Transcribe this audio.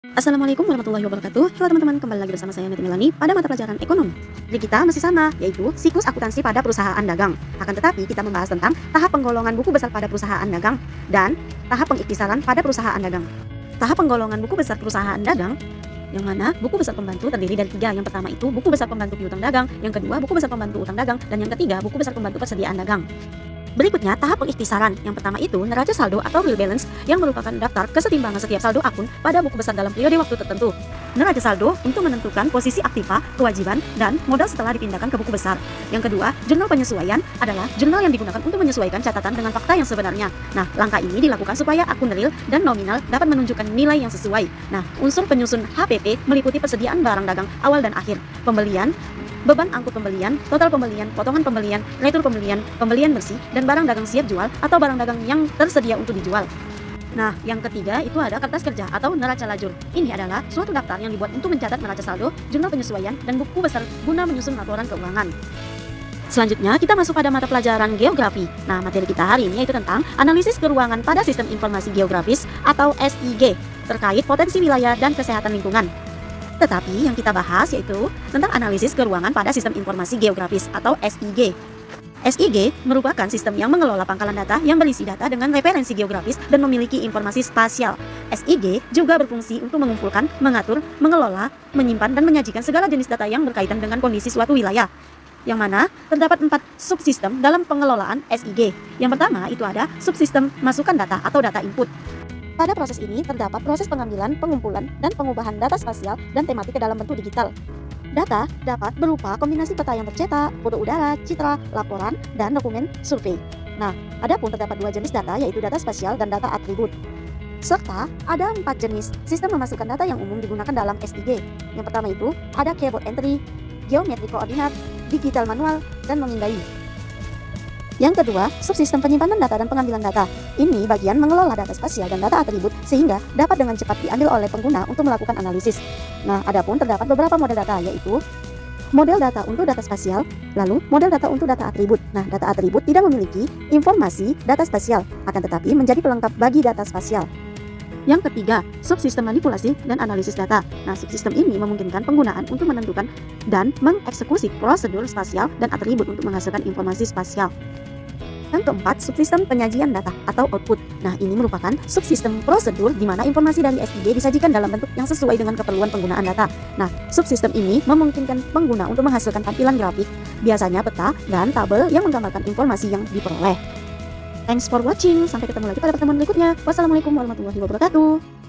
Assalamualaikum warahmatullahi wabarakatuh. Halo teman-teman, kembali lagi bersama saya Neti Melani pada mata pelajaran ekonomi. Jadi kita masih sama, yaitu siklus akuntansi pada perusahaan dagang. Akan tetapi kita membahas tentang tahap penggolongan buku besar pada perusahaan dagang dan tahap pengiktisaran pada perusahaan dagang. Tahap penggolongan buku besar perusahaan dagang, yang mana buku besar pembantu terdiri dari 3. Yang pertama itu buku besar pembantu piutang dagang, yang kedua buku besar pembantu utang dagang, dan yang ketiga buku besar pembantu persediaan dagang. Berikutnya tahap pengiktisaran. Yang pertama itu neraca saldo atau real balance, yang merupakan daftar kesetimbangan setiap saldo akun pada buku besar dalam periode waktu tertentu. Neraca saldo untuk menentukan posisi aktiva, kewajiban, dan modal setelah dipindahkan ke buku besar. Yang kedua, jurnal penyesuaian adalah jurnal yang digunakan untuk menyesuaikan catatan dengan fakta yang sebenarnya. Nah, langkah ini dilakukan supaya akun real dan nominal dapat menunjukkan nilai yang sesuai. Nah, unsur penyusun HPP meliputi persediaan barang dagang awal dan akhir, pembelian, beban angkut pembelian, total pembelian, potongan pembelian, retur pembelian, pembelian bersih, dan barang dagang siap jual atau barang dagang yang tersedia untuk dijual. Nah, yang ketiga itu ada kertas kerja atau neraca lajur. Ini adalah suatu daftar yang dibuat untuk mencatat neraca saldo, jurnal penyesuaian, dan buku besar guna menyusun laporan keuangan. Selanjutnya kita masuk pada mata pelajaran geografi. Nah, materi kita hari ini yaitu tentang analisis keuangan pada sistem informasi geografis atau SIG terkait potensi wilayah dan kesehatan lingkungan. Tetapi yang kita bahas yaitu tentang analisis keuangan pada sistem informasi geografis atau SIG. SIG merupakan sistem yang mengelola pangkalan data yang berisi data dengan referensi geografis dan memiliki informasi spasial. SIG juga berfungsi untuk mengumpulkan, mengatur, mengelola, menyimpan, dan menyajikan segala jenis data yang berkaitan dengan kondisi suatu wilayah. Yang mana terdapat 4 subsistem dalam pengelolaan SIG. Yang pertama itu ada subsistem masukan data atau data input. Pada proses ini terdapat proses pengambilan, pengumpulan, dan pengubahan data spasial dan tematik ke dalam bentuk digital. Data dapat berupa kombinasi peta yang tercetak, foto udara, citra, laporan, dan dokumen survei. Nah, adapun terdapat 2 jenis data yaitu data spasial dan data atribut. Serta ada 4 jenis sistem memasukkan data yang umum digunakan dalam SIG. Yang pertama itu ada keyboard entry, geometri koordinat, digital manual, dan memindai. Yang kedua, subsistem penyimpanan data dan pengambilan data. Ini bagian mengelola data spasial dan data atribut sehingga dapat dengan cepat diambil oleh pengguna untuk melakukan analisis. Nah, adapun terdapat beberapa model data yaitu model data untuk data spasial, lalu model data untuk data atribut. Nah, data atribut tidak memiliki informasi data spasial, akan tetapi menjadi pelengkap bagi data spasial. Yang ketiga, subsistem manipulasi dan analisis data. Nah, subsistem ini memungkinkan penggunaan untuk menentukan dan mengeksekusi prosedur spasial dan atribut untuk menghasilkan informasi spasial. Yang keempat, subsistem penyajian data atau output. Nah, ini merupakan subsistem prosedur di mana informasi dari SIG disajikan dalam bentuk yang sesuai dengan keperluan penggunaan data. Nah, subsistem ini memungkinkan pengguna untuk menghasilkan tampilan grafik, biasanya peta dan tabel yang menggambarkan informasi yang diperoleh. Thanks for watching. Sampai ketemu lagi pada pertemuan berikutnya. Wassalamualaikum warahmatullahi wabarakatuh.